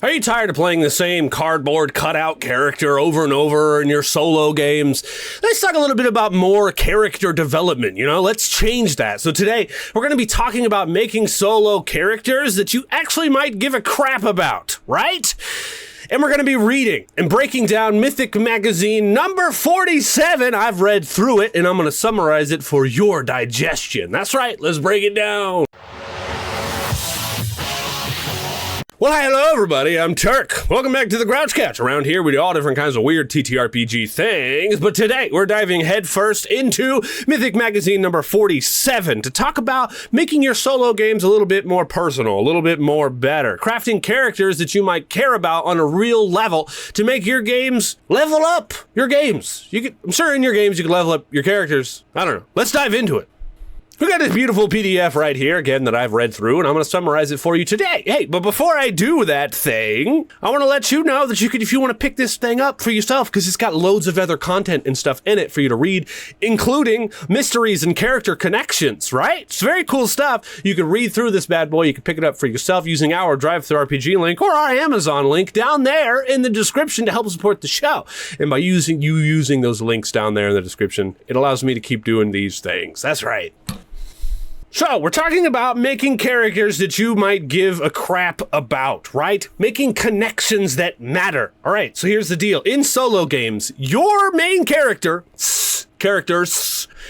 Are you tired of playing the same cardboard cutout character over and over in your solo games? Let's talk a little bit about more character development, let's change that. So today, we're going to be talking about making solo characters that you actually might give a crap about, right? And we're going to be reading and breaking down Mythic Magazine number 47. I've read through it, and I'm going to summarize it for your digestion. That's right, let's break it down. Well, hi, hello, everybody. I'm Turk. Welcome back to the Grouch Couch. Around here, we do all different kinds of weird TTRPG things, but today we're diving headfirst into Mythic Magazine number 47 to talk about making your solo games a little bit more personal, a little bit more better, crafting characters that you might care about on a real level to make your games level up your games. I'm sure in your games you can level up your characters. I don't know. Let's dive into it. We got this beautiful PDF right here, again, that I've read through, and I'm going to summarize it for you today. Hey, but before I do that thing, I want to let you know that you could, if you want to pick this thing up for yourself, because it's got loads of other content and stuff in it for you to read, including mysteries and character connections, right? It's very cool stuff. You can read through this bad boy. You can pick it up for yourself using our Drive-Thru-RPG link or our Amazon link down there in the description to help support the show. And by using those links down there in the description, it allows me to keep doing these things. That's right. So, we're talking about making characters that you might give a crap about, right? Making connections that matter. All right, so here's the deal. In solo games, your main characters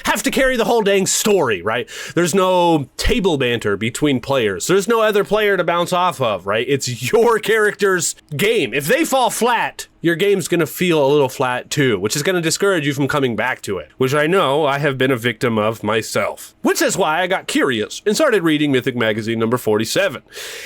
have to carry the whole dang story, right? There's no table banter between players. There's no other player to bounce off of, right? It's your character's game. If they fall flat, your game's gonna feel a little flat too, which is gonna discourage you from coming back to it, which I know I have been a victim of myself. Which is why I got curious and started reading Mythic Magazine number 47.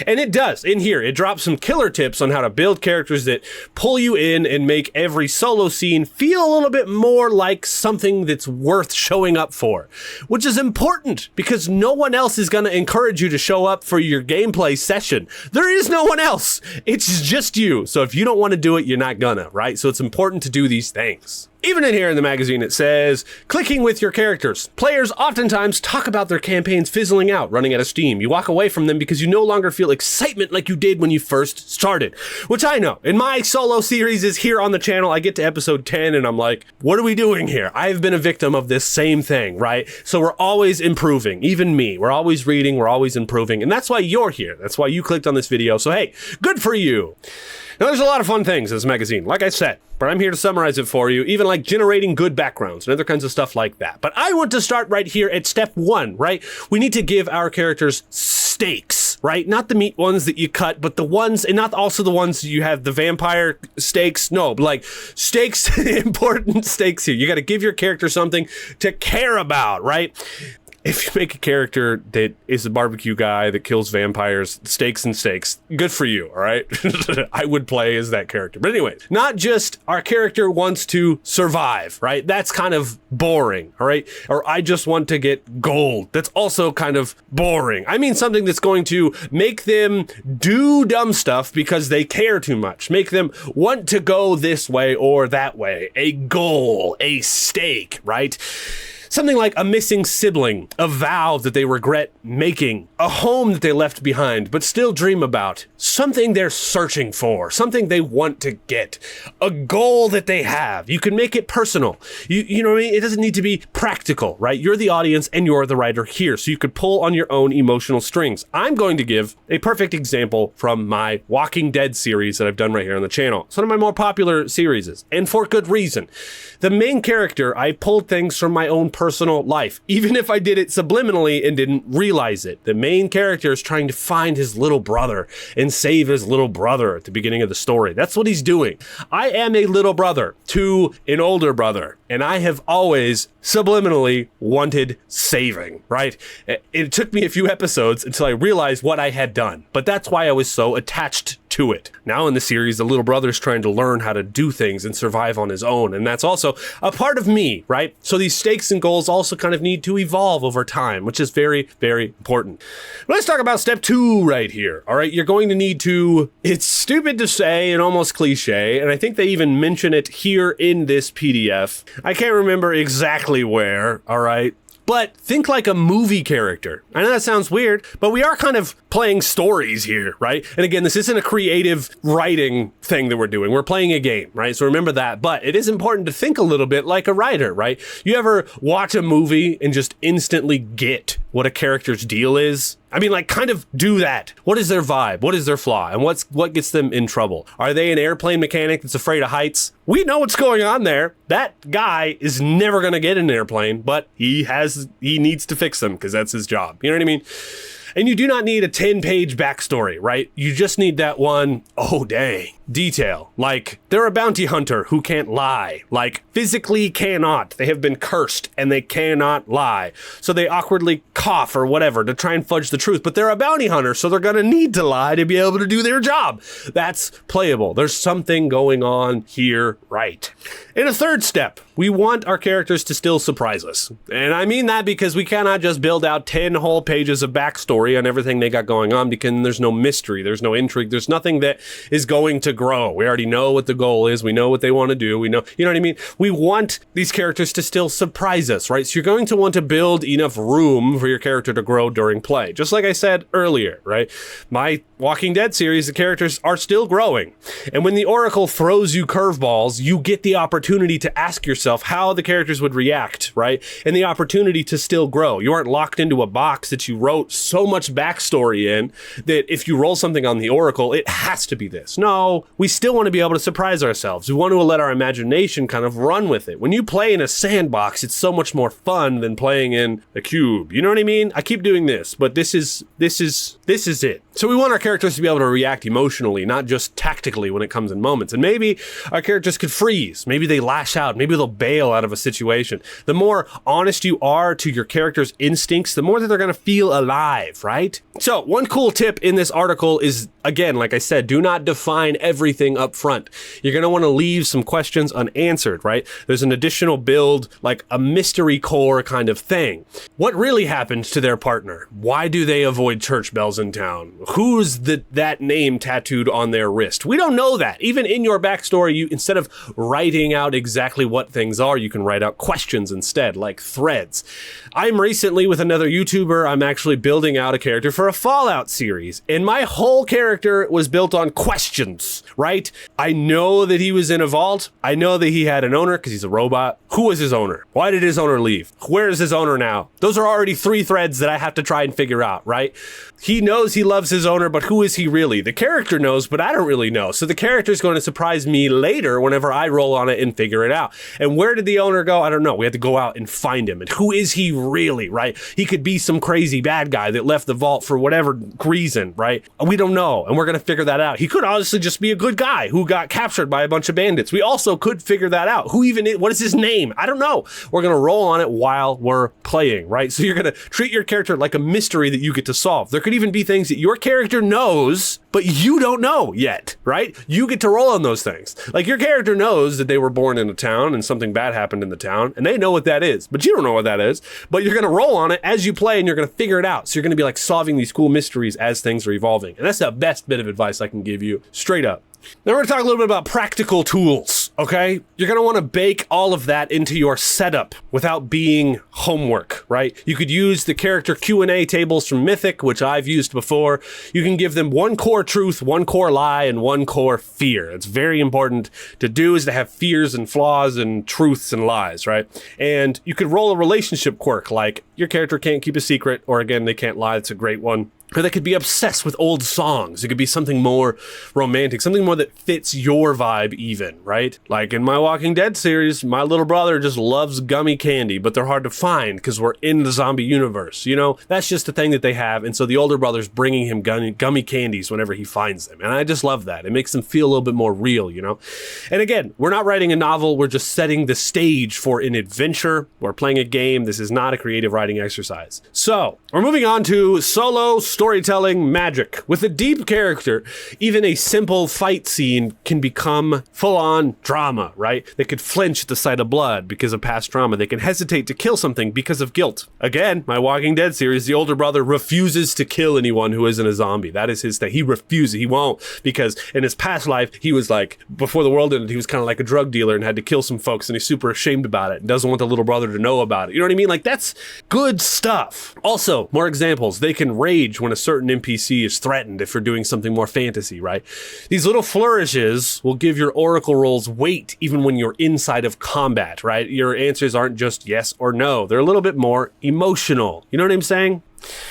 And it does, in here, it drops some killer tips on how to build characters that pull you in and make every solo scene feel a little bit more like something that's worth showing up for, which is important because no one else is gonna encourage you to show up for your gameplay session. There is no one else. It's just you. So if you don't want to do it, you're not gonna, right? So it's important to do these things. Even in here in the magazine, it says, clicking with your characters. Players oftentimes talk about their campaigns fizzling out, running out of steam. You walk away from them because you no longer feel excitement like you did when you first started, which I know. In my solo series is here on the channel, I get to episode 10 and I'm like, what are we doing here? I've been a victim of this same thing, right? So we're always improving, even me. We're always reading, we're always improving, and that's why you're here. That's why you clicked on this video. So hey, good for you. Now, there's a lot of fun things in this magazine, like I said, but I'm here to summarize it for you, even like generating good backgrounds and other kinds of stuff like that. But I want to start right here at step one, right? We need to give our characters stakes, right? Not the meat ones that you cut, but the ones, and not also the ones you have the vampire stakes. No, but like stakes, important stakes here. You got to give your character something to care about, right? If you make a character that is a barbecue guy that kills vampires, steaks and steaks, good for you, all right? I would play as that character. But anyway, not just our character wants to survive, right? That's kind of boring, all right? Or I just want to get gold. That's also kind of boring. I mean something that's going to make them do dumb stuff because they care too much. Make them want to go this way or that way. A goal, a stake, right? Something like a missing sibling, a vow that they regret making, a home that they left behind but still dream about, something they're searching for, something they want to get, a goal that they have. You can make it personal. You know what I mean? It doesn't need to be practical, right? You're the audience and you're the writer here, so you could pull on your own emotional strings. I'm going to give a perfect example from my Walking Dead series that I've done right here on the channel. It's one of my more popular series, and for good reason. The main character, I pulled things from my own personal life, even if I did it subliminally and didn't realize it. The main character is trying to find his little brother and save his little brother at the beginning of the story. That's what he's doing. I am a little brother to an older brother, and I have always subliminally wanted saving, right? It took me a few episodes until I realized what I had done, but that's why I was so attached to it. Now in the series, the little brother's trying to learn how to do things and survive on his own, and that's also a part of me, right? So these stakes and goals also kind of need to evolve over time, which is very, very important. But let's talk about step 2 right here, all right? You're going to need to, it's stupid to say and almost cliche, and I think they even mention it here in this PDF. I can't remember exactly where, all right? But think like a movie character. I know that sounds weird, but we are kind of playing stories here, right? And again, this isn't a creative writing thing that we're doing. We're playing a game, right? So remember that. But it is important to think a little bit like a writer, right? You ever watch a movie and just instantly get what a character's deal is? I mean, like, kind of do that. What is their vibe? What is their flaw? And what gets them in trouble? Are they an airplane mechanic that's afraid of heights? We know what's going on there. That guy is never going to get in an airplane, but he needs to fix them because that's his job. You know what I mean? And you do not need a 10-page backstory, right? You just need that one, oh dang, detail. Like, they're a bounty hunter who can't lie. Like, physically cannot. They have been cursed and they cannot lie. So they awkwardly cough or whatever to try and fudge the truth. But they're a bounty hunter, so they're gonna need to lie to be able to do their job. That's playable. There's something going on here, right? In a third step, we want our characters to still surprise us. And I mean that because we cannot just build out 10 whole pages of backstory on everything they got going on, because there's no mystery, there's no intrigue, there's nothing that is going to grow. We already know what the goal is, we know what they want to do, we know, you know what I mean? We want these characters to still surprise us, right? So you're going to want to build enough room for your character to grow during play. Just like I said earlier, right? My Walking Dead series, the characters are still growing. And when the Oracle throws you curveballs, you get the opportunity to ask yourself how the characters would react, right? And the opportunity to still grow. You aren't locked into a box that you wrote so much backstory in that if you roll something on the Oracle, it has to be this. No, we still want to be able to surprise ourselves. We want to let our imagination kind of run with it. When you play in a sandbox, it's so much more fun than playing in a cube. You know what I mean? I keep doing this, but this is it. So we want our characters to be able to react emotionally, not just tactically when it comes in moments. And maybe our characters could freeze. Maybe they lash out. Maybe they'll bail out of a situation. The more honest you are to your character's instincts, the more that they're going to feel alive, right? So one cool tip in this article is, again, like I said, do not define everything up front. You're going to want to leave some questions unanswered, right? There's an additional build, like a mystery core kind of thing. What really happened to their partner? Why do they avoid church bells in town? Who's that name tattooed on their wrist? We don't know that. Even in your backstory, you, instead of writing out exactly what things are, you can write out questions instead, like threads. I'm recently, with another YouTuber, I'm actually building out a character for a Fallout series, and my whole character was built on questions, right? I know that he was in a vault. I know that he had an owner because he's a robot. Who was his owner? Why did his owner leave? Where is his owner now? Those are already 3 threads that I have to try and figure out, right? He knows he loves his owner, but who is he really? The character knows, but I don't really know. So the character is going to surprise me later whenever I roll on it and figure it out. And where did the owner go? I don't know. We had to go out and find him. And who is he really, right? He could be some crazy bad guy that left the vault for whatever reason, right? We don't know. And we're going to figure that out. He could honestly just be a good guy who got captured by a bunch of bandits. We also could figure that out. What is his name? I don't know. We're going to roll on it while we're playing, right? So you're going to treat your character like a mystery that you get to solve. There could even be things that your character knows, but you don't know yet, right? You get to roll on those things. Like, your character knows that they were born in a town and something bad happened in the town, and they know what that is, but you don't know what that is. But you're going to roll on it as you play, and you're going to figure it out. So you're going to be like solving these cool mysteries as things are evolving. And that's the best bit of advice I can give you, straight up. Now we're going to talk a little bit about practical tools, okay? You're going to want to bake all of that into your setup without being homework, right? You could use the character Q&A tables from Mythic, which I've used before. You can give them 1 core truth, 1 core lie, and 1 core fear. It's very important to do, is to have fears and flaws and truths and lies, right? And you could roll a relationship quirk, like your character can't keep a secret, or again, they can't lie. It's a great one. Or they could be obsessed with old songs. It could be something more romantic, something more that fits your vibe even, right? Like in my Walking Dead series, my little brother just loves gummy candy, but they're hard to find because we're in the zombie universe, you know? That's just a thing that they have, and so the older brother's bringing him gummy candies whenever he finds them, and I just love that. It makes them feel a little bit more real, you know? And again, we're not writing a novel, we're just setting the stage for an adventure. We're playing a game. This is not a creative writing exercise. So, we're moving on to solo storytelling magic. With a deep character, even a simple fight scene can become full-on drama, right? They could flinch at the sight of blood because of past trauma. They can hesitate to kill something because of guilt. Again, my Walking Dead series, the older brother refuses to kill anyone who isn't a zombie. That is his thing. He refuses. He won't, because in his past life, he was like, before the world ended, he was kind of like a drug dealer and had to kill some folks, and he's super ashamed about it and doesn't want the little brother to know about it. You know what I mean? Like, that's good stuff. Also, more examples. They can rage when a certain NPC is threatened if you're doing something more fantasy, right? These little flourishes will give your oracle rolls weight even when you're inside of combat, right? Your answers aren't just yes or no. They're a little bit more emotional. You know what I'm saying?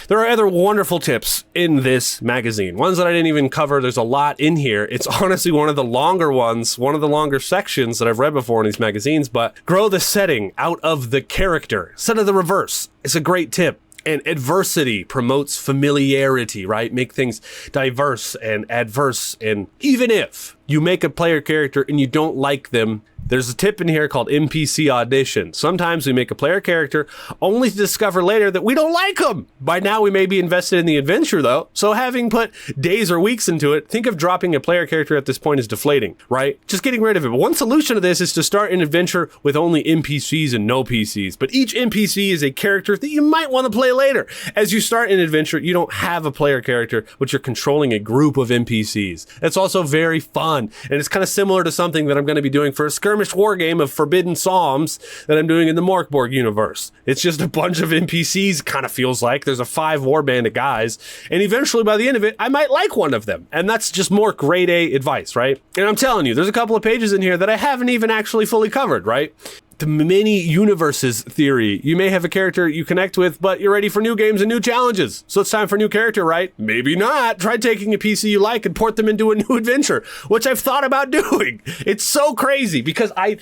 There are other wonderful tips in this magazine, ones that I didn't even cover. There's a lot in here. It's honestly one of the longer ones, one of the longer sections that I've read before in these magazines, but grow the setting out of the character. Instead of the reverse. It's a great tip. And adversity promotes familiarity, right? Make things diverse and adverse. And even if you make a player character and you don't like them, there's a tip in here called NPC audition. Sometimes we make a player character only to discover later that we don't like them. By now we may be invested in the adventure though. So having put days or weeks into it, think of dropping a player character at this point as deflating, right? Just getting rid of it. But one solution to this is to start an adventure with only NPCs and no PCs. But each NPC is a character that you might want to play later. As you start an adventure, you don't have a player character, but you're controlling a group of NPCs. It's also very fun. And it's kind of similar to something that I'm going to be doing for a skirmish war game of Forbidden Psalms that I'm doing in the Morkborg universe. It's just a bunch of NPCs, kind of feels like. There's a 5 warband of guys, and eventually by the end of it, I might like one of them. And that's just more grade A advice, right? And I'm telling you, there's a couple of pages in here that I haven't even actually fully covered, right? The many universes theory. You may have a character you connect with, but you're ready for new games and new challenges. So it's time for a new character, right? Maybe not. Try taking a PC you like and port them into a new adventure, which I've thought about doing. It's so crazy because I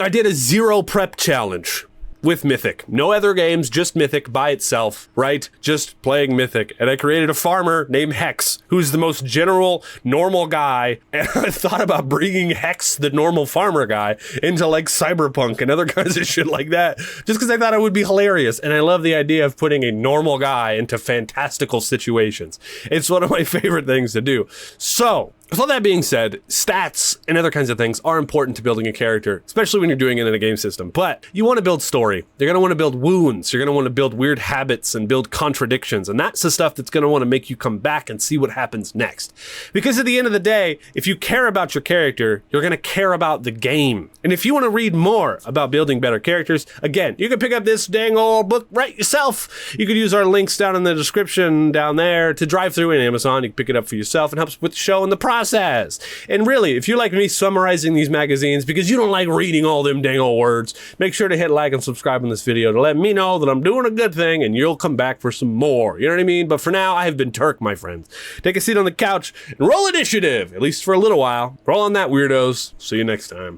did a 0 prep challenge with Mythic. No other games, just Mythic by itself, right? Just playing Mythic. And I created a farmer named Hex, who's the most general, normal guy. And I thought about bringing Hex, the normal farmer guy, into like Cyberpunk and other kinds of shit like that, just because I thought it would be hilarious. And I love the idea of putting a normal guy into fantastical situations. It's one of my favorite things to do. So, with all that being said, stats and other kinds of things are important to building a character, especially when you're doing it in a game system. But you want to build story. You're going to want to build wounds. You're going to want to build weird habits and build contradictions. And that's the stuff that's going to want to make you come back and see what happens next. Because at the end of the day, if you care about your character, you're going to care about the game. And if you want to read more about building better characters, again, you can pick up this dang old book right yourself. You could use our links down in the description down there to drive through in Amazon. You can pick it up for yourself and helps with the show and the process. And really, if you like me summarizing these magazines because you don't like reading all them dang old words, make sure to hit like and subscribe on this video to let me know that I'm doing a good thing and you'll come back for some more. You know what I mean? But for now, I have been Turk, my friends. Take a seat on the couch and roll initiative, at least for a little while. Roll on that, weirdos. See you next time.